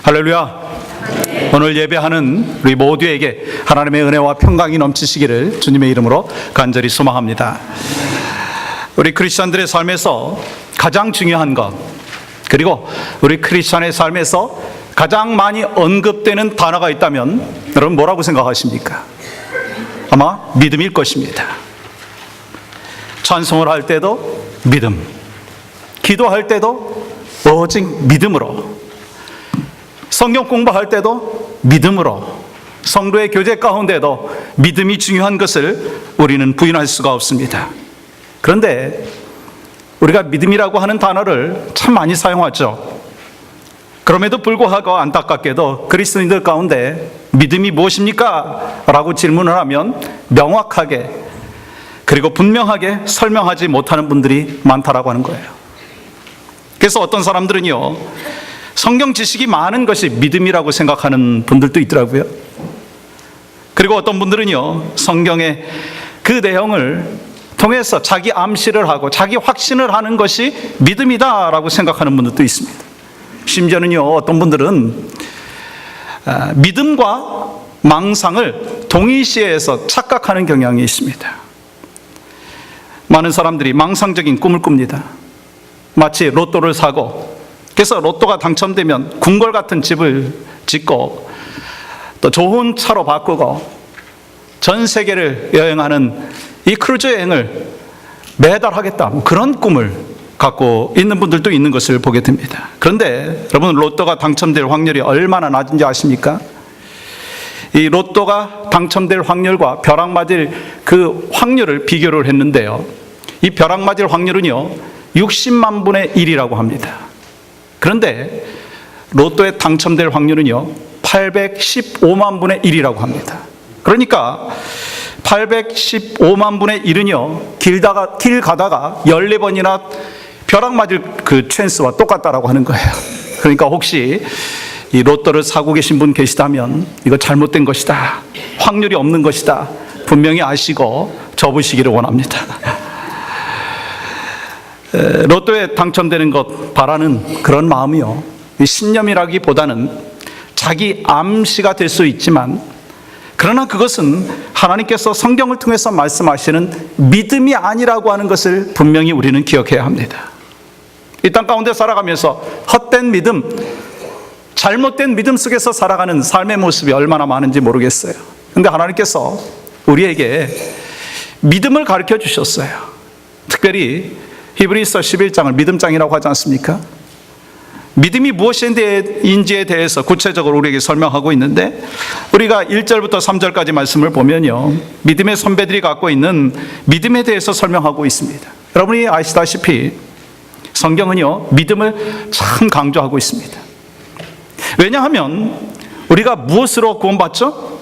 할렐루야. 오늘 예배하는 우리 모두에게 하나님의 은혜와 평강이 넘치시기를 주님의 이름으로 간절히 소망합니다. 우리 크리스천들의 삶에서 가장 중요한 것, 그리고 우리 크리스천의 삶에서 가장 많이 언급되는 단어가 있다면 여러분 뭐라고 생각하십니까? 아마 믿음일 것입니다. 찬송을 할 때도 믿음, 기도할 때도 오직 믿음으로, 성경 공부할 때도 믿음으로, 성도의 교제 가운데도 믿음이 중요한 것을 우리는 부인할 수가 없습니다. 그런데 우리가 믿음이라고 하는 단어를 참 많이 사용하죠. 그럼에도 불구하고 안타깝게도 그리스도인들 가운데 믿음이 무엇입니까? 라고 질문을 하면 명확하게 그리고 분명하게 설명하지 못하는 분들이 많다라고 하는 거예요. 그래서 어떤 사람들은요, 성경 지식이 많은 것이 믿음이라고 생각하는 분들도 있더라고요. 그리고 어떤 분들은요, 성경의 그 내용을 통해서 자기 암시를 하고 자기 확신을 하는 것이 믿음이다라고 생각하는 분들도 있습니다. 심지어는요, 어떤 분들은 믿음과 망상을 동일시해서 착각하는 경향이 있습니다. 많은 사람들이 망상적인 꿈을 꿉니다. 마치 로또를 사고, 그래서 로또가 당첨되면 궁궐 같은 집을 짓고 또 좋은 차로 바꾸고 전 세계를 여행하는 이 크루즈 여행을 매달 하겠다, 그런 꿈을 갖고 있는 분들도 있는 것을 보게 됩니다. 그런데 여러분, 로또가 당첨될 확률이 얼마나 낮은지 아십니까? 이 로또가 당첨될 확률과 벼락 맞을 그 확률을 비교를 했는데요, 이 벼락 맞을 확률은요 60만 분의 1이라고 합니다. 그런데 로또에 당첨될 확률은요 815만 분의 1이라고 합니다. 그러니까 815만 분의 1은요 길 가다가 14번이나 벼락 맞을 그 찬스와 똑같다라고 하는 거예요. 그러니까 혹시 이 로또를 사고 계신 분 계시다면 이거 잘못된 것이다, 확률이 없는 것이다, 분명히 아시고 접으시기를 원합니다. 로또에 당첨되는 것 바라는 그런 마음이요, 신념이라기보다는 자기 암시가 될 수 있지만, 그러나 그것은 하나님께서 성경을 통해서 말씀하시는 믿음이 아니라고 하는 것을 분명히 우리는 기억해야 합니다. 이 땅 가운데 살아가면서 헛된 믿음, 잘못된 믿음 속에서 살아가는 삶의 모습이 얼마나 많은지 모르겠어요. 그런데 하나님께서 우리에게 믿음을 가르쳐 주셨어요. 특별히 히브리서 11장을 믿음장이라고 하지 않습니까? 믿음이 무엇인지에 대해서 구체적으로 우리에게 설명하고 있는데, 우리가 1절부터 3절까지 말씀을 보면요, 믿음의 선배들이 갖고 있는 믿음에 대해서 설명하고 있습니다. 여러분이 아시다시피 성경은요 믿음을 참 강조하고 있습니다. 왜냐하면 우리가 무엇으로 구원받죠?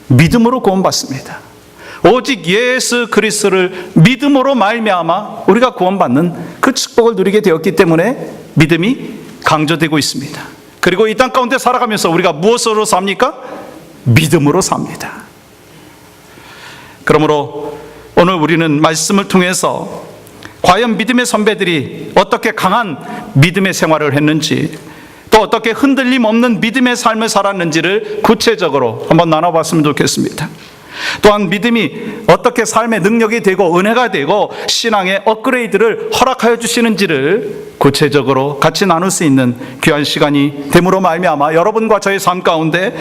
믿음으로 구원받습니다. 오직 예수 그리스도를 믿음으로 말미암아 우리가 구원받는 그 축복을 누리게 되었기 때문에 믿음이 강조되고 있습니다. 그리고 이 땅 가운데 살아가면서 우리가 무엇으로 삽니까? 믿음으로 삽니다. 그러므로 오늘 우리는 말씀을 통해서 과연 믿음의 선배들이 어떻게 강한 믿음의 생활을 했는지, 또 어떻게 흔들림 없는 믿음의 삶을 살았는지를 구체적으로 한번 나눠봤으면 좋겠습니다. 또한 믿음이 어떻게 삶의 능력이 되고 은혜가 되고 신앙의 업그레이드를 허락하여 주시는지를 구체적으로 같이 나눌 수 있는 귀한 시간이 됨으로 말미암아 여러분과 저의 삶 가운데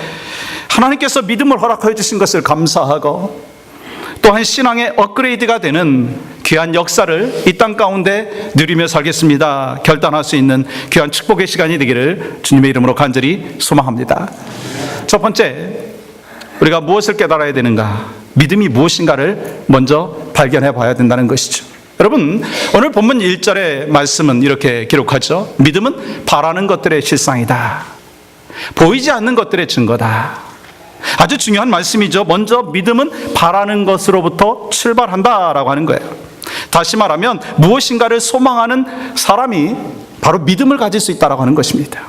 하나님께서 믿음을 허락하여 주신 것을 감사하고, 또한 신앙의 업그레이드가 되는 귀한 역사를 이 땅 가운데 누리며 살겠습니다 결단할 수 있는 귀한 축복의 시간이 되기를 주님의 이름으로 간절히 소망합니다. 첫 번째, 우리가 무엇을 깨달아야 되는가, 믿음이 무엇인가를 먼저 발견해 봐야 된다는 것이죠. 여러분, 오늘 본문 1절의 말씀은 이렇게 기록하죠. 믿음은 바라는 것들의 실상이다, 보이지 않는 것들의 증거다. 아주 중요한 말씀이죠. 먼저 믿음은 바라는 것으로부터 출발한다라고 하는 거예요. 다시 말하면 무엇인가를 소망하는 사람이 바로 믿음을 가질 수 있다라고 하는 것입니다.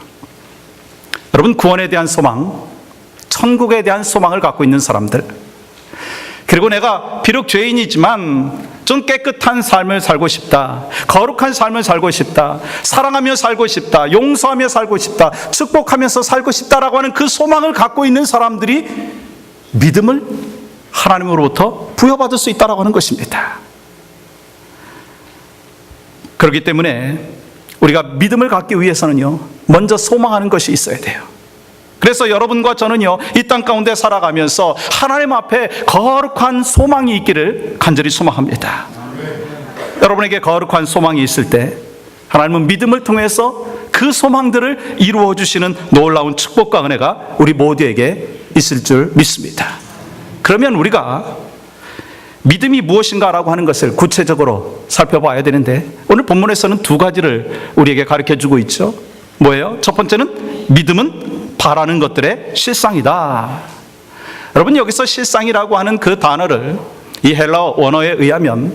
여러분, 구원에 대한 소망, 천국에 대한 소망을 갖고 있는 사람들, 그리고 내가 비록 죄인이지만 좀 깨끗한 삶을 살고 싶다. 거룩한 삶을 살고 싶다. 사랑하며 살고 싶다. 용서하며 살고 싶다. 축복하면서 살고 싶다라고 하는 그 소망을 갖고 있는 사람들이 믿음을 하나님으로부터 부여받을 수 있다라고 하는 것입니다. 그렇기 때문에 우리가 믿음을 갖기 위해서는요, 먼저 소망하는 것이 있어야 돼요. 그래서 여러분과 저는요, 이 땅 가운데 살아가면서 하나님 앞에 거룩한 소망이 있기를 간절히 소망합니다. 여러분에게 거룩한 소망이 있을 때 하나님은 믿음을 통해서 그 소망들을 이루어 주시는 놀라운 축복과 은혜가 우리 모두에게 있을 줄 믿습니다. 그러면 우리가 믿음이 무엇인가라고 하는 것을 구체적으로 살펴봐야 되는데, 오늘 본문에서는 두 가지를 우리에게 가르쳐주고 있죠. 뭐예요? 첫 번째는 믿음은 바라는 것들의 실상이다. 여러분, 여기서 실상이라고 하는 그 단어를 이 헬라어 원어에 의하면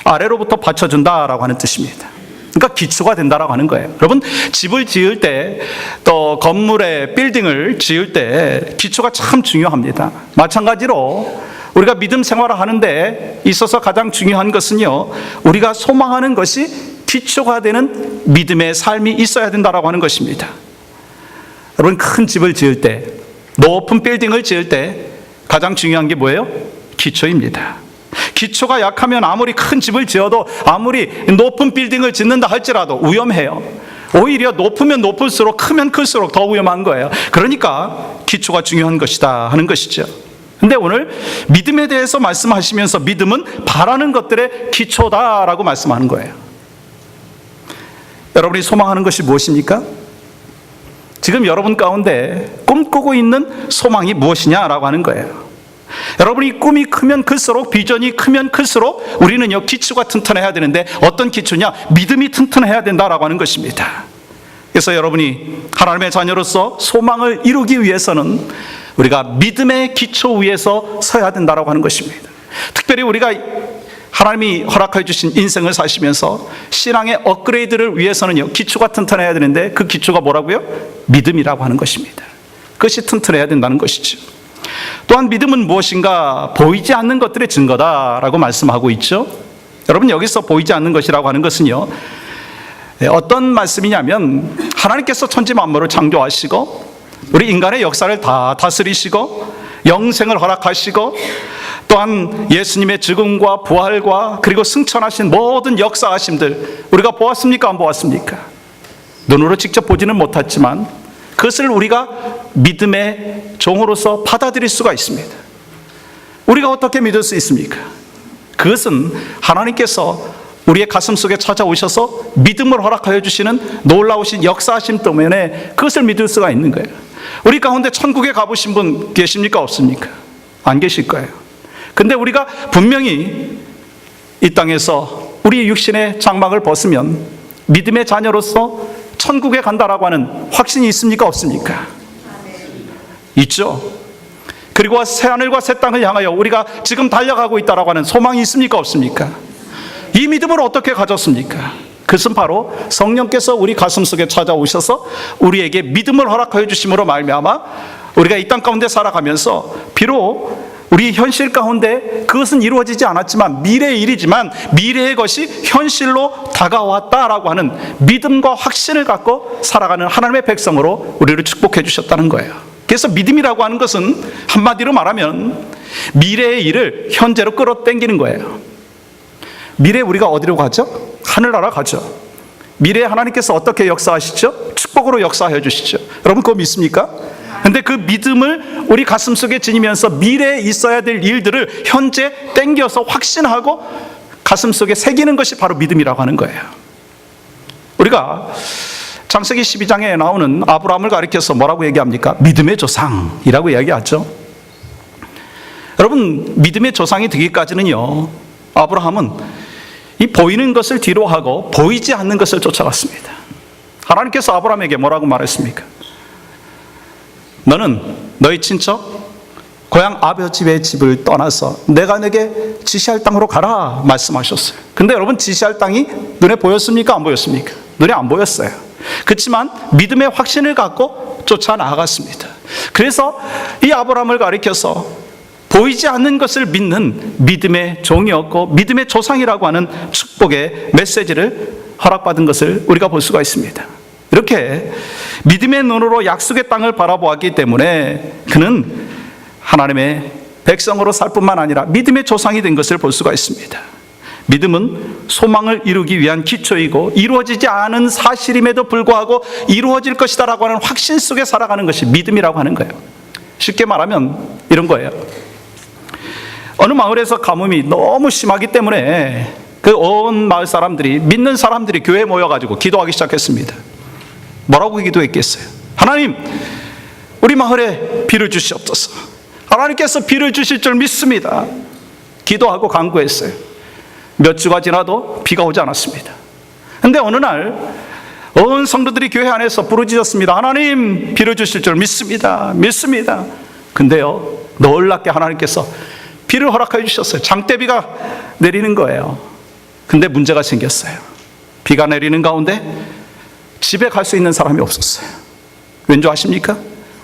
아래로부터 받쳐준다라고 하는 뜻입니다. 그러니까 기초가 된다라고 하는 거예요. 여러분, 집을 지을 때, 또 건물의 빌딩을 지을 때 기초가 참 중요합니다. 마찬가지로 우리가 믿음 생활을 하는데 있어서 가장 중요한 것은요, 우리가 소망하는 것이 기초가 되는 믿음의 삶이 있어야 된다라고 하는 것입니다. 여러분, 큰 집을 지을 때, 높은 빌딩을 지을 때 가장 중요한 게 뭐예요? 기초입니다. 기초가 약하면 아무리 큰 집을 지어도, 아무리 높은 빌딩을 짓는다 할지라도 위험해요. 오히려 높으면 높을수록, 크면 클수록 더 위험한 거예요. 그러니까 기초가 중요한 것이다 하는 것이죠. 근데 오늘 믿음에 대해서 말씀하시면서 믿음은 바라는 것들의 기초다라고 말씀하는 거예요. 여러분이 소망하는 것이 무엇입니까? 지금 여러분 가운데 꿈꾸고 있는 소망이 무엇이냐라고 하는 거예요. 여러분이 꿈이 크면 클수록, 비전이 크면 클수록 우리는요, 기초가 튼튼해야 되는데 어떤 기초냐? 믿음이 튼튼해야 된다라고 하는 것입니다. 그래서 여러분이 하나님의 자녀로서 소망을 이루기 위해서는 우리가 믿음의 기초 위에서 서야 된다라고 하는 것입니다. 특별히 우리가 하나님이 허락해 주신 인생을 사시면서 신앙의 업그레이드를 위해서는요, 기초가 튼튼해야 되는데 그 기초가 뭐라고요? 믿음이라고 하는 것입니다. 그것이 튼튼해야 된다는 것이죠. 또한 믿음은 무엇인가? 보이지 않는 것들의 증거다라고 말씀하고 있죠. 여러분, 여기서 보이지 않는 것이라고 하는 것은요, 어떤 말씀이냐면 하나님께서 천지 만물을 창조하시고 우리 인간의 역사를 다 다스리시고 영생을 허락하시고 또한 예수님의 죽음과 부활과 그리고 승천하신 모든 역사하심들 우리가 보았습니까? 안 보았습니까? 눈으로 직접 보지는 못했지만 그것을 우리가 믿음의 종으로서 받아들일 수가 있습니다. 우리가 어떻게 믿을 수 있습니까? 그것은 하나님께서 우리의 가슴 속에 찾아오셔서 믿음을 허락하여 주시는 놀라우신 역사하심 때문에 그것을 믿을 수가 있는 거예요. 우리 가운데 천국에 가보신 분 계십니까? 없습니까? 안 계실 거예요. 근데 우리가 분명히 이 땅에서 우리 육신의 장막을 벗으면 믿음의 자녀로서 천국에 간다라고 하는 확신이 있습니까? 없습니까? 있죠. 그리고 새하늘과 새 땅을 향하여 우리가 지금 달려가고 있다라고 하는 소망이 있습니까? 없습니까? 이 믿음을 어떻게 가졌습니까? 그것은 바로 성령께서 우리 가슴 속에 찾아오셔서 우리에게 믿음을 허락하여 주심으로 말미암아 우리가 이 땅 가운데 살아가면서 비록 우리 현실 가운데 그것은 이루어지지 않았지만 미래의 일이지만 미래의 것이 현실로 다가왔다라고 하는 믿음과 확신을 갖고 살아가는 하나님의 백성으로 우리를 축복해 주셨다는 거예요. 그래서 믿음이라고 하는 것은 한마디로 말하면 미래의 일을 현재로 끌어당기는 거예요. 미래에 우리가 어디로 가죠? 하늘나라 가죠. 미래에 하나님께서 어떻게 역사하시죠? 축복으로 역사해 주시죠. 여러분 그거 믿습니까? 근데 그 믿음을 우리 가슴 속에 지니면서 미래에 있어야 될 일들을 현재 땡겨서 확신하고 가슴 속에 새기는 것이 바로 믿음이라고 하는 거예요. 우리가 창세기 12장에 나오는 아브라함을 가리켜서 뭐라고 얘기합니까? 믿음의 조상이라고 이야기하죠. 여러분, 믿음의 조상이 되기까지는요, 아브라함은 이 보이는 것을 뒤로 하고 보이지 않는 것을 쫓아갔습니다. 하나님께서 아브라함에게 뭐라고 말했습니까? 너는 너희 친척 고향 아버지의 집을 떠나서 내가 내게 지시할 땅으로 가라 말씀하셨어요. 근데 여러분, 지시할 땅이 눈에 보였습니까? 안 보였습니까? 눈에 안 보였어요. 그렇지만 믿음의 확신을 갖고 쫓아 나아갔습니다. 그래서 이 아브라함을 가리켜서 보이지 않는 것을 믿는 믿음의 종이었고 믿음의 조상이라고 하는 축복의 메시지를 허락받은 것을 우리가 볼 수가 있습니다. 이렇게 믿음의 눈으로 약속의 땅을 바라보았기 때문에 그는 하나님의 백성으로 살 뿐만 아니라 믿음의 조상이 된 것을 볼 수가 있습니다. 믿음은 소망을 이루기 위한 기초이고 이루어지지 않은 사실임에도 불구하고 이루어질 것이다 라고 하는 확신 속에 살아가는 것이 믿음이라고 하는 거예요. 쉽게 말하면 이런 거예요. 어느 마을에서 가뭄이 너무 심하기 때문에 그 온 마을 사람들이, 믿는 사람들이 교회에 모여가지고 기도하기 시작했습니다. 뭐라고 기도했겠어요? 하나님, 우리 마을에 비를 주시옵소서. 하나님께서 비를 주실 줄 믿습니다. 기도하고 간구했어요. 몇 주가 지나도 비가 오지 않았습니다. 그런데 어느 날 온 성도들이 교회 안에서 부르짖었습니다. 하나님, 비를 주실 줄 믿습니다. 믿습니다. 근데요, 놀랍게 하나님께서 비를 허락해 주셨어요. 장대비가 내리는 거예요. 근데 문제가 생겼어요. 비가 내리는 가운데 집에 갈 수 있는 사람이 없었어요. 왠지 아십니까?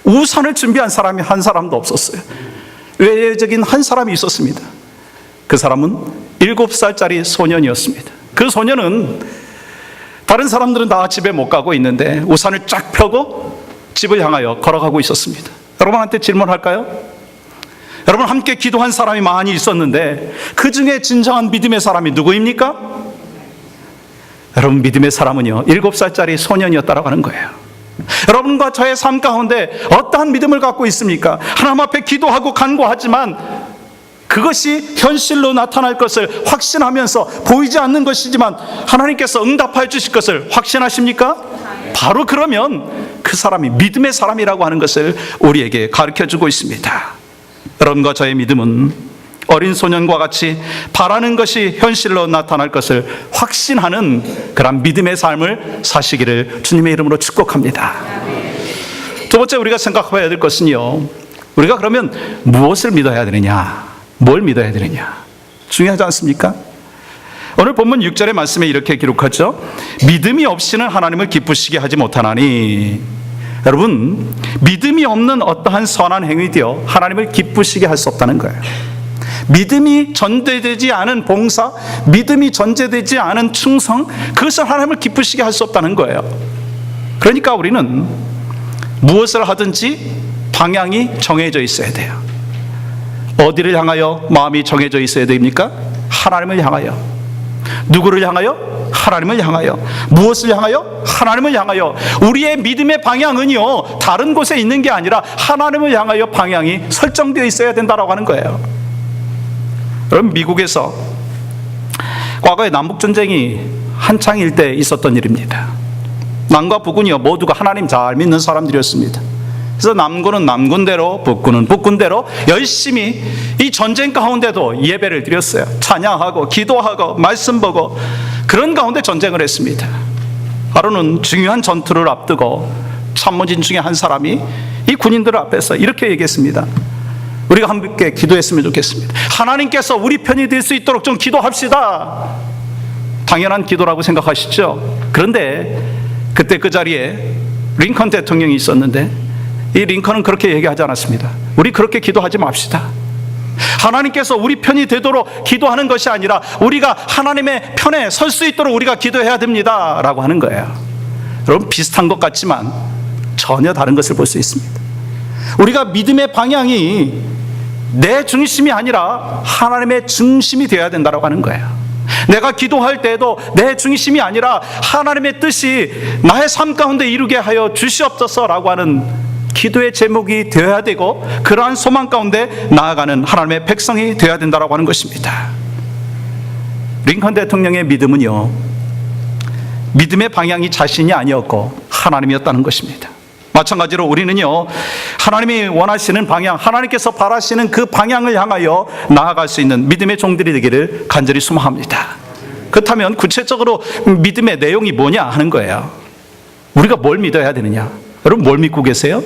우산을 준비한 사람이 한 사람도 없었어요. 외적인 한 사람이 있었습니다. 그 사람은 7살짜리 소년이었습니다. 그 소년은 다른 사람들은 다 집에 못 가고 있는데 우산을 쫙 펴고 집을 향하여 걸어가고 있었습니다. 여러분한테 질문할까요? 여러분, 함께 기도한 사람이 많이 있었는데 그 중에 진정한 믿음의 사람이 누구입니까? 여러분, 믿음의 사람은요 7살짜리 소년이었다라고 하는 거예요. 여러분과 저의 삶 가운데 어떠한 믿음을 갖고 있습니까? 하나님 앞에 기도하고 간구하지만 그것이 현실로 나타날 것을 확신하면서 보이지 않는 것이지만 하나님께서 응답해 주실 것을 확신하십니까? 바로 그러면 그 사람이 믿음의 사람이라고 하는 것을 우리에게 가르쳐주고 있습니다. 여러분과 저의 믿음은 어린 소년과 같이 바라는 것이 현실로 나타날 것을 확신하는 그런 믿음의 삶을 사시기를 주님의 이름으로 축복합니다. 두 번째 우리가 생각해야 될 것은요, 우리가 그러면 무엇을 믿어야 되느냐, 뭘 믿어야 되느냐, 중요하지 않습니까? 오늘 본문 6절의 말씀에 이렇게 기록하죠. 믿음이 없이는 하나님을 기쁘시게 하지 못하나니. 여러분, 믿음이 없는 어떠한 선한 행위도요 하나님을 기쁘시게 할 수 없다는 거예요. 믿음이 전제되지 않은 봉사, 믿음이 전제되지 않은 충성, 그것을 하나님을 기쁘시게 할 수 없다는 거예요. 그러니까 우리는 무엇을 하든지 방향이 정해져 있어야 돼요. 어디를 향하여 마음이 정해져 있어야 됩니까? 하나님을 향하여. 누구를 향하여? 하나님을 향하여. 무엇을 향하여? 하나님을 향하여. 우리의 믿음의 방향은요 다른 곳에 있는 게 아니라 하나님을 향하여 방향이 설정되어 있어야 된다고 하는 거예요. 여러분, 미국에서 과거에 남북전쟁이 한창일 때 있었던 일입니다. 남과 북은요 모두가 하나님 잘 믿는 사람들이었습니다. 그래서 남군은 남군대로, 북군은 북군대로 열심히 이 전쟁 가운데도 예배를 드렸어요. 찬양하고 기도하고 말씀 보고 그런 가운데 전쟁을 했습니다. 하루는 중요한 전투를 앞두고 참모진 중에 한 사람이 이 군인들 앞에서 이렇게 얘기했습니다. 우리가 함께 기도했으면 좋겠습니다. 하나님께서 우리 편이 될 수 있도록 좀 기도합시다. 당연한 기도라고 생각하시죠? 그런데 그때 그 자리에 링컨 대통령이 있었는데 이 링컨은 그렇게 얘기하지 않았습니다. 우리 그렇게 기도하지 맙시다. 하나님께서 우리 편이 되도록 기도하는 것이 아니라 우리가 하나님의 편에 설 수 있도록 우리가 기도해야 됩니다 라고 하는 거예요. 여러분, 비슷한 것 같지만 전혀 다른 것을 볼 수 있습니다. 우리가 믿음의 방향이 내 중심이 아니라 하나님의 중심이 되어야 된다고 하는 거예요. 내가 기도할 때에도 내 중심이 아니라 하나님의 뜻이 나의 삶 가운데 이루게 하여 주시옵소서라고 하는 기도의 제목이 되어야 되고 그러한 소망 가운데 나아가는 하나님의 백성이 되어야 된다고 하는 것입니다. 링컨 대통령의 믿음은요 믿음의 방향이 자신이 아니었고 하나님이었다는 것입니다. 마찬가지로 우리는요 하나님이 원하시는 방향, 하나님께서 바라시는 그 방향을 향하여 나아갈 수 있는 믿음의 종들이 되기를 간절히 소망합니다. 그렇다면 구체적으로 믿음의 내용이 뭐냐 하는 거예요. 우리가 뭘 믿어야 되느냐? 여러분, 뭘 믿고 계세요?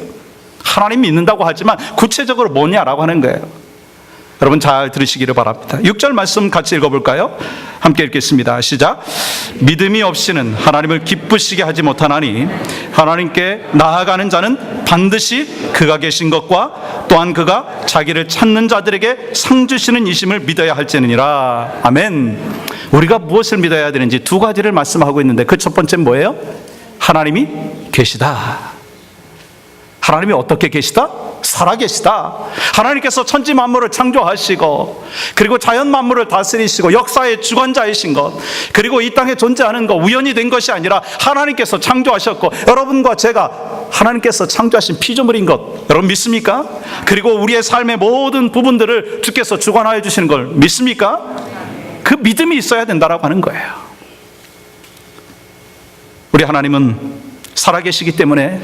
하나님 믿는다고 하지만 구체적으로 뭐냐라고 하는 거예요. 여러분 잘 들으시기를 바랍니다. 6절 말씀 같이 읽어볼까요? 함께 읽겠습니다. 시작. 믿음이 없이는 하나님을 기쁘시게 하지 못하나니 하나님께 나아가는 자는 반드시 그가 계신 것과 또한 그가 자기를 찾는 자들에게 상 주시는 이심을 믿어야 할지니라. 아멘. 우리가 무엇을 믿어야 되는지 두 가지를 말씀하고 있는데 그 첫 번째는 뭐예요? 하나님이 계시다. 하나님이 어떻게 계시다? 살아계시다. 하나님께서 천지 만물을 창조하시고 그리고 자연 만물을 다스리시고 역사의 주관자이신 것, 그리고 이 땅에 존재하는 것 우연히 된 것이 아니라 하나님께서 창조하셨고 여러분과 제가 하나님께서 창조하신 피조물인 것 여러분 믿습니까? 그리고 우리의 삶의 모든 부분들을 주께서 주관하여 주시는 걸 믿습니까? 그 믿음이 있어야 된다라고 하는 거예요. 우리 하나님은 살아계시기 때문에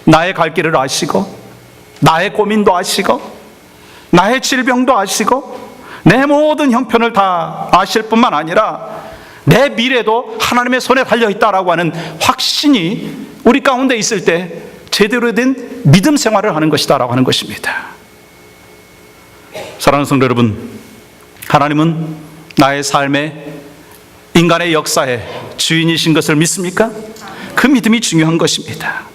나의 갈 길을 아시고 나의 고민도 아시고 나의 질병도 아시고 내 모든 형편을 다 아실 뿐만 아니라 내 미래도 하나님의 손에 달려있다라고 하는 확신이 우리 가운데 있을 때 제대로 된 믿음 생활을 하는 것이다라고 하는 것입니다. 사랑하는 성도 여러분, 하나님은 나의 삶의 인간의 역사의 주인이신 것을 믿습니까? 그 믿음이 중요한 것입니다.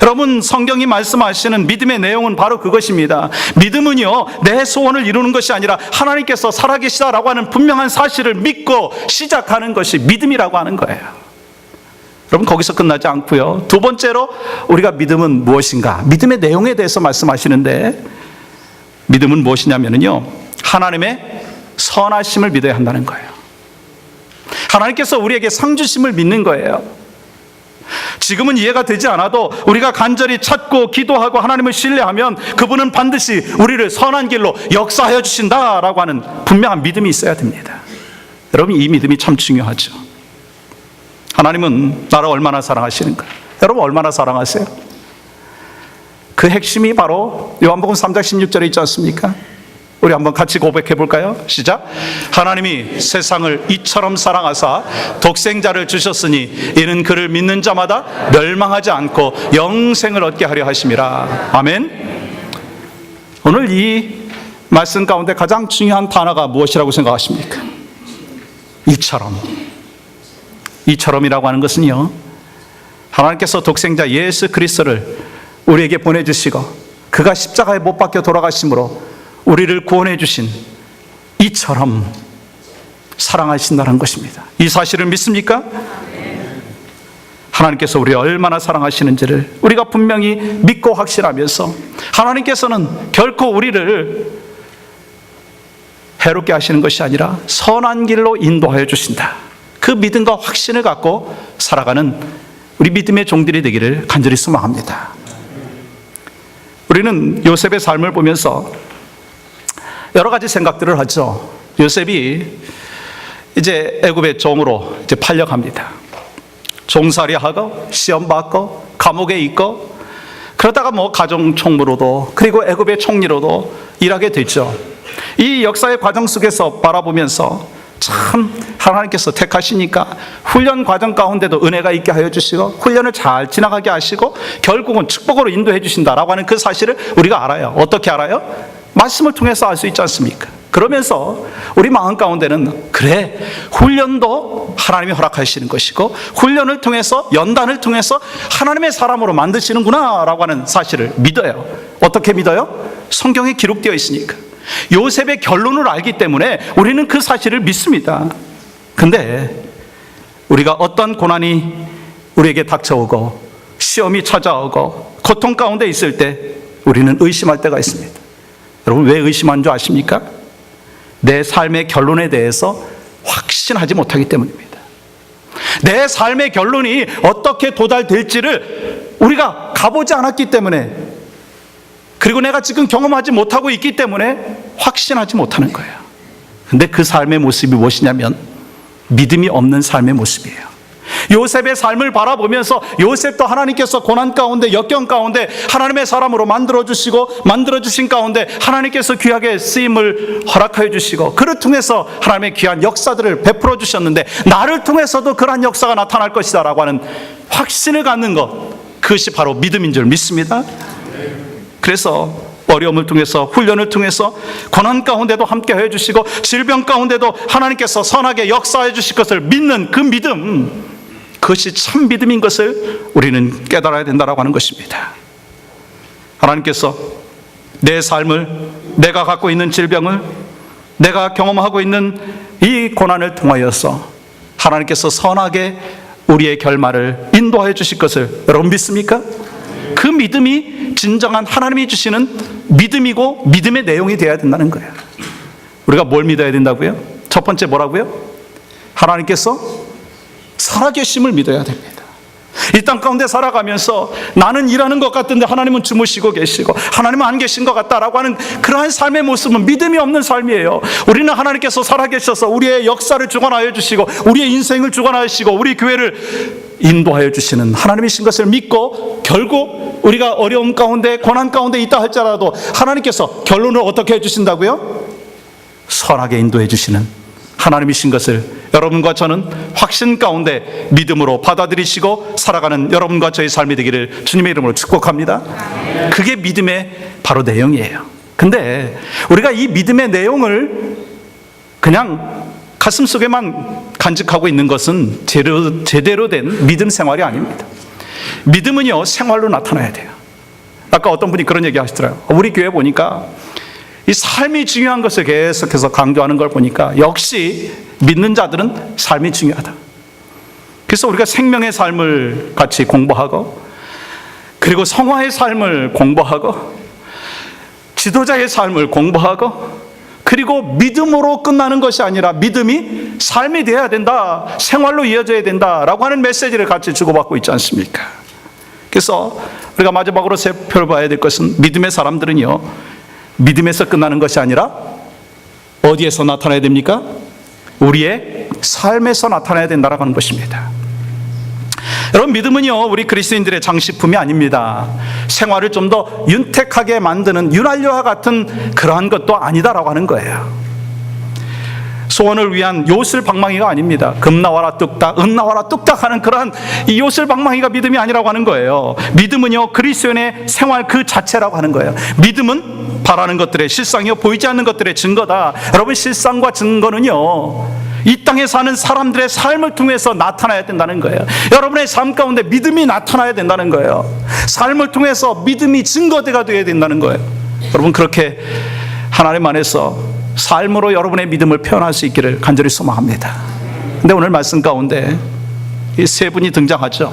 여러분 성경이 말씀하시는 믿음의 내용은 바로 그것입니다. 믿음은요 내 소원을 이루는 것이 아니라 하나님께서 살아계시다라고 하는 분명한 사실을 믿고 시작하는 것이 믿음이라고 하는 거예요. 여러분 거기서 끝나지 않고요, 두 번째로 우리가 믿음은 무엇인가, 믿음의 내용에 대해서 말씀하시는데 믿음은 무엇이냐면요 하나님의 선하심을 믿어야 한다는 거예요. 하나님께서 우리에게 상 주심을 믿는 거예요. 지금은 이해가 되지 않아도 우리가 간절히 찾고 기도하고 하나님을 신뢰하면 그분은 반드시 우리를 선한 길로 역사하여 주신다라고 하는 분명한 믿음이 있어야 됩니다. 여러분 이 믿음이 참 중요하죠. 하나님은 나를 얼마나 사랑하시는가? 여러분 얼마나 사랑하세요? 그 핵심이 바로 요한복음 3장 16절에 있지 않습니까? 우리 한번 같이 고백해 볼까요? 시작. 하나님이 세상을 이처럼 사랑하사 독생자를 주셨으니 이는 그를 믿는 자마다 멸망하지 않고 영생을 얻게 하려 하심이라. 아멘. 오늘 이 말씀 가운데 가장 중요한 단어가 무엇이라고 생각하십니까? 이처럼. 이처럼이라고 하는 것은요 하나님께서 독생자 예수 그리스도를 우리에게 보내주시고 그가 십자가에 못 박혀 돌아가심으로 우리를 구원해 주신 이처럼 사랑하신다는 것입니다. 이 사실을 믿습니까? 하나님께서 우리를 얼마나 사랑하시는지를 우리가 분명히 믿고 확신하면서 하나님께서는 결코 우리를 해롭게 하시는 것이 아니라 선한 길로 인도하여 주신다. 그 믿음과 확신을 갖고 살아가는 우리 믿음의 종들이 되기를 간절히 소망합니다. 우리는 요셉의 삶을 보면서 여러 가지 생각들을 하죠. 요셉이 이제 애굽의 종으로 이제 팔려갑니다. 종살이하고 시험 받고 감옥에 있고 그러다가 뭐 가정 총무로도 그리고 애굽의 총리로도 일하게 됐죠. 이 역사의 과정 속에서 바라보면서 참 하나님께서 택하시니까 훈련 과정 가운데도 은혜가 있게 하여 주시고 훈련을 잘 지나가게 하시고 결국은 축복으로 인도해 주신다라고 하는 그 사실을 우리가 알아요. 어떻게 알아요? 말씀을 통해서 알 수 있지 않습니까? 그러면서 우리 마음 가운데는 그래 훈련도 하나님이 허락하시는 것이고 훈련을 통해서 연단을 통해서 하나님의 사람으로 만드시는구나 라고 하는 사실을 믿어요. 어떻게 믿어요? 성경에 기록되어 있으니까. 요셉의 결론을 알기 때문에 우리는 그 사실을 믿습니다. 근데 우리가 어떤 고난이 우리에게 닥쳐오고 시험이 찾아오고 고통 가운데 있을 때 우리는 의심할 때가 있습니다. 여러분 왜 의심한 줄 아십니까? 내 삶의 결론에 대해서 확신하지 못하기 때문입니다. 내 삶의 결론이 어떻게 도달될지를 우리가 가보지 않았기 때문에, 그리고 내가 지금 경험하지 못하고 있기 때문에 확신하지 못하는 거예요. 근데 그 삶의 모습이 무엇이냐면 믿음이 없는 삶의 모습이에요. 요셉의 삶을 바라보면서 요셉도 하나님께서 고난 가운데 역경 가운데 하나님의 사람으로 만들어주시고 만들어주신 가운데 하나님께서 귀하게 쓰임을 허락하여 주시고 그를 통해서 하나님의 귀한 역사들을 베풀어 주셨는데 나를 통해서도 그러한 역사가 나타날 것이다 라고 하는 확신을 갖는 것, 그것이 바로 믿음인 줄 믿습니다. 그래서 어려움을 통해서, 훈련을 통해서, 고난 가운데도 함께 해주시고, 질병 가운데도 하나님께서 선하게 역사해 주실 것을 믿는 그 믿음, 그것이 참 믿음인 것을 우리는 깨달아야 된다고 하는 것입니다. 하나님께서 내 삶을, 내가 갖고 있는 질병을, 내가 경험하고 있는 이 고난을 통하여서 하나님께서 선하게 우리의 결말을 인도하여 주실 것을 여러분 믿습니까? 그 믿음이 진정한 하나님이 주시는 믿음이고 믿음의 내용이 되어야 된다는 거예요. 우리가 뭘 믿어야 된다고요? 첫 번째 뭐라고요? 하나님께서 살아계심을 믿어야 됩니다. 이 땅 가운데 살아가면서 나는 일하는 것 같은데 하나님은 주무시고 계시고 하나님은 안 계신 것 같다라고 하는 그러한 삶의 모습은 믿음이 없는 삶이에요. 우리는 하나님께서 살아계셔서 우리의 역사를 주관하여 주시고 우리의 인생을 주관하여 주시고 우리 교회를 인도하여 주시는 하나님이신 것을 믿고, 결국 우리가 어려움 가운데 고난 가운데 있다 할지라도 하나님께서 결론을 어떻게 해주신다고요? 선하게 인도해 주시는 하나님이신 것을 여러분과 저는 확신 가운데 믿음으로 받아들이시고 살아가는 여러분과 저의 삶이 되기를 주님의 이름으로 축복합니다. 그게 믿음의 바로 내용이에요. 근데 우리가 이 믿음의 내용을 그냥 가슴속에만 간직하고 있는 것은 제대로 된 믿음 생활이 아닙니다. 믿음은요, 생활로 나타나야 돼요. 아까 어떤 분이 그런 얘기 하시더라고요. 우리 교회 보니까 이 삶이 중요한 것을 계속해서 강조하는 걸 보니까 역시 믿는 자들은 삶이 중요하다. 그래서 우리가 생명의 삶을 같이 공부하고, 그리고 성화의 삶을 공부하고, 지도자의 삶을 공부하고, 그리고 믿음으로 끝나는 것이 아니라 믿음이 삶이 되어야 된다, 생활로 이어져야 된다라고 하는 메시지를 같이 주고받고 있지 않습니까? 그래서 우리가 마지막으로 살펴봐야 될 것은, 믿음의 사람들은요, 믿음에서 끝나는 것이 아니라 어디에서 나타나야 됩니까? 우리의 삶에서 나타나야 된다라고 하는 것입니다. 여러분, 믿음은요, 우리 그리스도인들의 장식품이 아닙니다. 생활을 좀 더 윤택하게 만드는 윤활유와 같은 그러한 것도 아니다라고 하는 거예요. 소원을 위한 요술방망이가 아닙니다. 금 나와라 뚝딱, 은 나와라 뚝딱 하는 그러한 이 요술방망이가 믿음이 아니라고 하는 거예요. 믿음은요, 그리스도인의 생활 그 자체라고 하는 거예요. 믿음은 바라는 것들의 실상이요, 보이지 않는 것들의 증거다. 여러분, 실상과 증거는요, 이 땅에 사는 사람들의 삶을 통해서 나타나야 된다는 거예요. 여러분의 삶 가운데 믿음이 나타나야 된다는 거예요. 삶을 통해서 믿음이 증거대가 되어야 된다는 거예요. 여러분, 그렇게 하나님 안에서 삶으로 여러분의 믿음을 표현할 수 있기를 간절히 소망합니다. 근데 오늘 말씀 가운데 이 세 분이 등장하죠.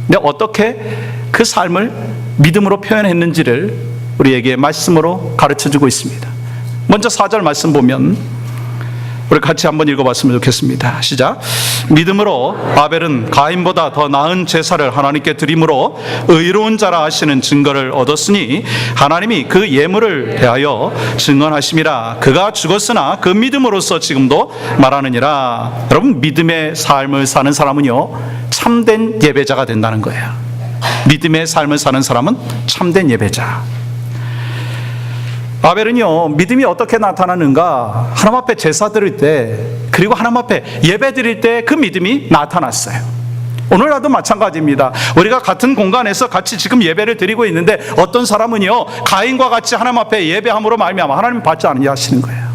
근데 어떻게 그 삶을 믿음으로 표현했는지를 우리에게 말씀으로 가르쳐주고 있습니다. 먼저 4절 말씀 보면 우리 같이 한번 읽어봤으면 좋겠습니다. 시작. 믿음으로 아벨은 가인보다 더 나은 제사를 하나님께 드림으로 의로운 자라 하시는 증거를 얻었으니 하나님이 그 예물을 대하여 증언하심이라. 그가 죽었으나 그 믿음으로써 지금도 말하느니라. 여러분, 믿음의 삶을 사는 사람은요, 참된 예배자가 된다는 거예요. 믿음의 삶을 사는 사람은 참된 예배자. 아벨은요, 믿음이 어떻게 나타나는가? 하나님 앞에 제사 드릴 때, 그리고 하나님 앞에 예배 드릴 때 그 믿음이 나타났어요. 오늘날도 마찬가지입니다. 우리가 같은 공간에서 같이 지금 예배를 드리고 있는데 어떤 사람은요, 가인과 같이 하나님 앞에 예배함으로 말미암아 하나님 받지 않으냐 하시는 거예요.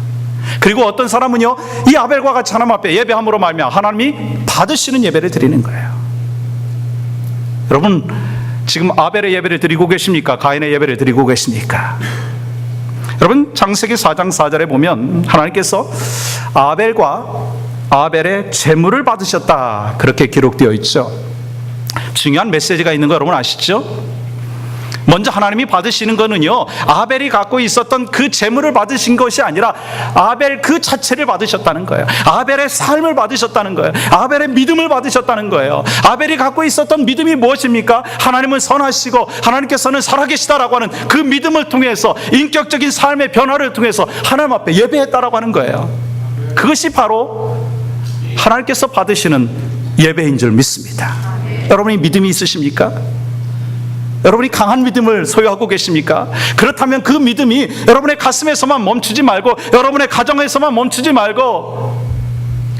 그리고 어떤 사람은요, 이 아벨과 같이 하나님 앞에 예배함으로 말미암아 하나님이 받으시는 예배를 드리는 거예요. 여러분, 지금 아벨의 예배를 드리고 계십니까? 가인의 예배를 드리고 계십니까? 여러분, 창세기 4장 4절에 보면 하나님께서 아벨의 제물을 받으셨다, 그렇게 기록되어 있죠. 중요한 메시지가 있는 거 여러분 아시죠? 먼저 하나님이 받으시는 거는요, 아벨이 갖고 있었던 그 제물을 받으신 것이 아니라 아벨 그 자체를 받으셨다는 거예요. 아벨의 삶을 받으셨다는 거예요. 아벨의 믿음을 받으셨다는 거예요. 아벨이 갖고 있었던 믿음이 무엇입니까? 하나님은 선하시고 하나님께서는 살아계시다라고 하는 그 믿음을 통해서 인격적인 삶의 변화를 통해서 하나님 앞에 예배했다라고 하는 거예요. 그것이 바로 하나님께서 받으시는 예배인 줄 믿습니다. 여러분이 믿음이 있으십니까? 여러분이 강한 믿음을 소유하고 계십니까? 그렇다면 그 믿음이 여러분의 가슴에서만 멈추지 말고, 여러분의 가정에서만 멈추지 말고,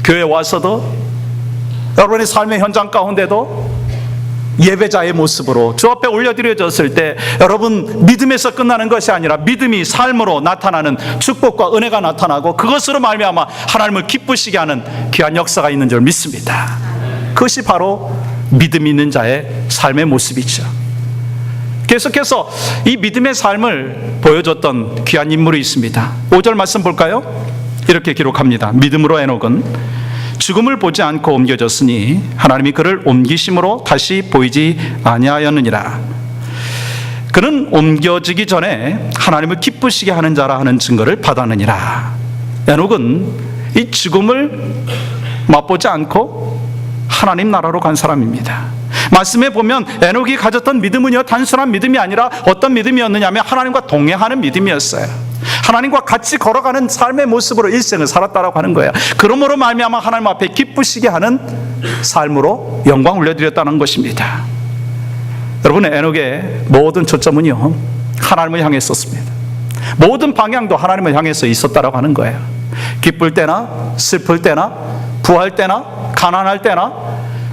교회에 와서도, 여러분의 삶의 현장 가운데도 예배자의 모습으로 주 앞에 올려드려졌을 때 여러분, 믿음에서 끝나는 것이 아니라 믿음이 삶으로 나타나는 축복과 은혜가 나타나고 그것으로 말미암아 하나님을 기쁘시게 하는 귀한 역사가 있는 줄 믿습니다. 그것이 바로 믿음 있는 자의 삶의 모습이죠. 계속해서 이 믿음의 삶을 보여줬던 귀한 인물이 있습니다. 5절 말씀 볼까요? 이렇게 기록합니다. 믿음으로 에녹은 죽음을 보지 않고 옮겨졌으니 하나님이 그를 옮기심으로 다시 보이지 아니하였느니라. 그는 옮겨지기 전에 하나님을 기쁘시게 하는 자라 하는 증거를 받았느니라. 에녹은 이 죽음을 맛보지 않고 하나님 나라로 간 사람입니다. 말씀에 보면 에녹이 가졌던 믿음은요, 단순한 믿음이 아니라 어떤 믿음이었느냐 하면 하나님과 동행하는 믿음이었어요. 하나님과 같이 걸어가는 삶의 모습으로 일생을 살았다라고 하는 거예요. 그러므로 말미암아 하나님 앞에 기쁘시게 하는 삶으로 영광을 올려드렸다는 것입니다. 여러분, 에녹의 모든 초점은요, 하나님을 향해 있었습니다. 모든 방향도 하나님을 향해서 있었다라고 하는 거예요. 기쁠 때나 슬플 때나 부할 때나 가난할 때나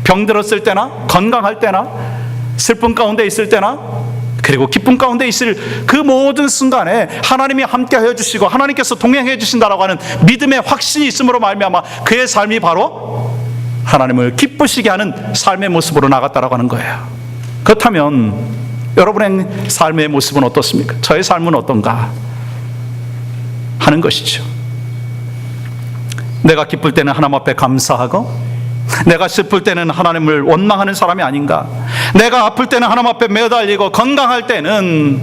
병들었을 때나 건강할 때나 슬픔 가운데 있을 때나 그리고 기쁨 가운데 있을 그 모든 순간에 하나님이 함께하여 주시고 하나님께서 동행해 주신다라고 하는 믿음의 확신이 있음으로 말미암아 그의 삶이 바로 하나님을 기쁘시게 하는 삶의 모습으로 나갔다라고 하는 거예요. 그렇다면 여러분의 삶의 모습은 어떻습니까? 저의 삶은 어떤가 하는 것이죠. 내가 기쁠 때는 하나님 앞에 감사하고 내가 슬플 때는 하나님을 원망하는 사람이 아닌가? 내가 아플 때는 하나님 앞에 매달리고 건강할 때는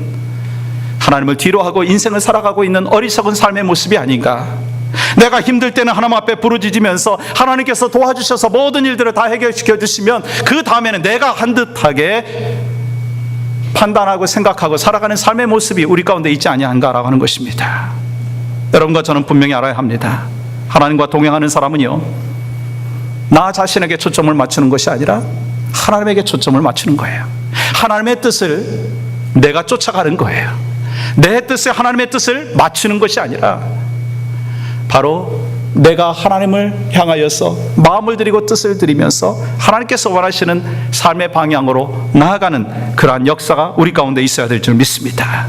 하나님을 뒤로하고 인생을 살아가고 있는 어리석은 삶의 모습이 아닌가? 내가 힘들 때는 하나님 앞에 부르짖으면서 하나님께서 도와주셔서 모든 일들을 다 해결시켜 주시면 그 다음에는 내가 한 듯하게 판단하고 생각하고 살아가는 삶의 모습이 우리 가운데 있지 아니한가라고 하는 것입니다. 여러분과 저는 분명히 알아야 합니다. 하나님과 동행하는 사람은요, 나 자신에게 초점을 맞추는 것이 아니라 하나님에게 초점을 맞추는 거예요. 하나님의 뜻을 내가 쫓아가는 거예요. 내 뜻에 하나님의 뜻을 맞추는 것이 아니라 바로 내가 하나님을 향하여서 마음을 드리고 뜻을 드리면서 하나님께서 원하시는 삶의 방향으로 나아가는 그러한 역사가 우리 가운데 있어야 될 줄 믿습니다.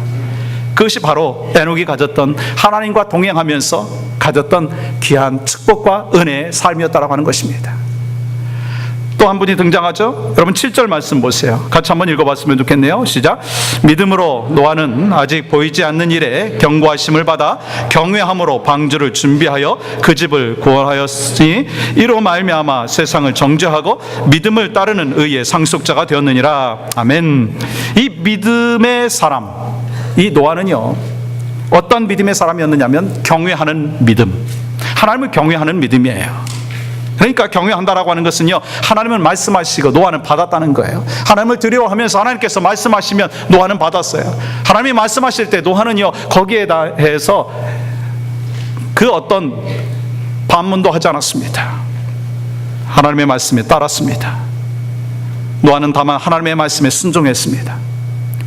그것이 바로 에녹이 가졌던 하나님과 동행하면서 가졌던 귀한 축복과 은혜의 삶이었다라고 하는 것입니다. 또 한 분이 등장하죠. 여러분 7절 말씀 보세요. 같이 한번 읽어봤으면 좋겠네요. 시작. 믿음으로 노아는 아직 보이지 않는 일에 경고하심을 받아 경외함으로 방주를 준비하여 그 집을 구원하였으니 이로 말미암아 세상을 정죄하고 믿음을 따르는 의의 상속자가 되었느니라. 아멘. 이 믿음의 사람, 이 노아는요, 어떤 믿음의 사람이었느냐면 경외하는 믿음, 하나님을 경외하는 믿음이에요. 그러니까 경외한다라고 하는 것은요, 하나님은 말씀하시고 노아는 받았다는 거예요. 하나님을 두려워하면서 하나님께서 말씀하시면 노아는 받았어요. 하나님이 말씀하실 때 노아는요, 거기에 대해서 그 어떤 반문도 하지 않았습니다. 하나님의 말씀에 따랐습니다. 노아는 다만 하나님의 말씀에 순종했습니다.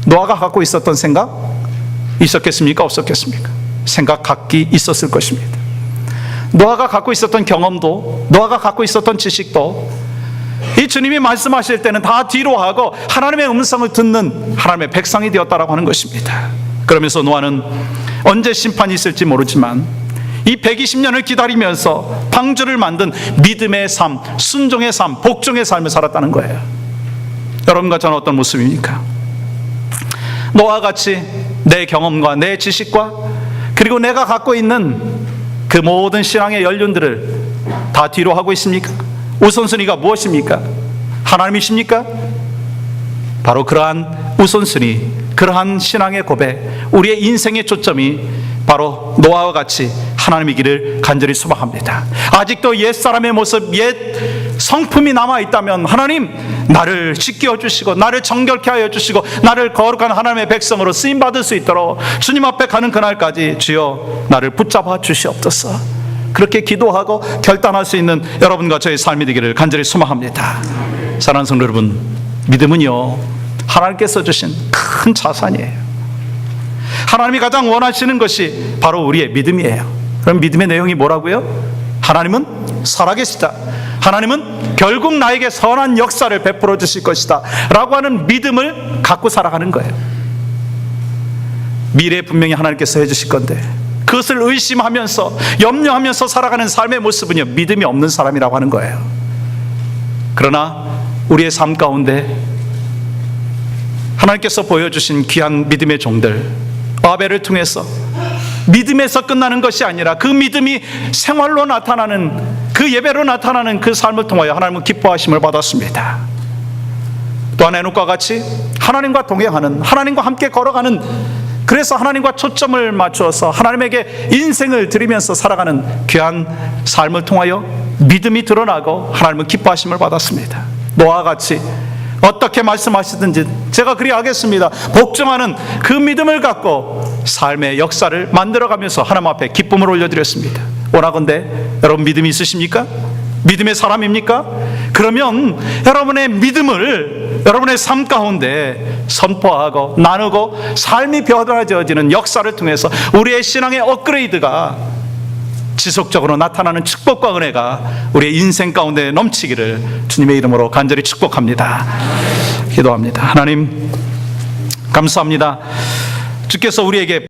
노아가 갖고 있었던 생각 있었겠습니까? 없었겠습니까? 생각 각기 있었을 것입니다. 노아가 갖고 있었던 경험도, 노아가 갖고 있었던 지식도 이 주님이 말씀하실 때는 다 뒤로하고 하나님의 음성을 듣는 하나님의 백성이 되었다라고 하는 것입니다. 그러면서 노아는 언제 심판이 있을지 모르지만 이 120년을 기다리면서 방주를 만든 믿음의 삶, 순종의 삶, 복종의 삶을 살았다는 거예요. 여러분과 저는 어떤 모습입니까? 노아와 같이 내 경험과 내 지식과 그리고 내가 갖고 있는 그 모든 신앙의 연륜들을 다 뒤로 하고 있습니까? 우선순위가 무엇입니까? 하나님이십니까? 바로 그러한 우선순위, 그러한 신앙의 고백, 우리의 인생의 초점이 바로 노아와 같이 하나님이기를 간절히 소망합니다. 아직도 옛사람의 모습, 옛 성품이 남아있다면 하나님, 나를 지켜 주시고 나를 정결케 하여 주시고 나를 거룩한 하나님의 백성으로 쓰임받을 수 있도록 주님 앞에 가는 그날까지 주여 나를 붙잡아 주시옵소서. 그렇게 기도하고 결단할 수 있는 여러분과 저의 삶이 되기를 간절히 소망합니다. 사랑하는 성도 여러분, 믿음은요, 하나님께서 주신 큰 자산이에요. 하나님이 가장 원하시는 것이 바로 우리의 믿음이에요. 그럼 믿음의 내용이 뭐라고요? 하나님은 살아계시다. 하나님은 결국 나에게 선한 역사를 베풀어 주실 것이다 라고 하는 믿음을 갖고 살아가는 거예요. 미래에 분명히 하나님께서 해주실 건데 그것을 의심하면서 염려하면서 살아가는 삶의 모습은요, 믿음이 없는 사람이라고 하는 거예요. 그러나 우리의 삶 가운데 하나님께서 보여주신 귀한 믿음의 종들, 아벨을 통해서 믿음에서 끝나는 것이 아니라 그 믿음이 생활로 나타나는, 그 예배로 나타나는 그 삶을 통하여 하나님은 기뻐하심을 받았습니다. 또한 에녹과 같이 하나님과 동행하는, 하나님과 함께 걸어가는, 그래서 하나님과 초점을 맞추어서 하나님에게 인생을 드리면서 살아가는 귀한 삶을 통하여 믿음이 드러나고 하나님은 기뻐하심을 받았습니다. 노아와 같이 어떻게 말씀하시든지 제가 그리하겠습니다, 복종하는 그 믿음을 갖고 삶의 역사를 만들어가면서 하나님 앞에 기쁨을 올려드렸습니다. 원하건대 여러분 믿음이 있으십니까? 믿음의 사람입니까? 그러면 여러분의 믿음을 여러분의 삶 가운데 선포하고 나누고 삶이 변화되어지는 역사를 통해서 우리의 신앙의 업그레이드가 지속적으로 나타나는 축복과 은혜가 우리의 인생 가운데 넘치기를 주님의 이름으로 간절히 축복합니다. 기도합니다. 하나님 감사합니다. 주께서 우리에게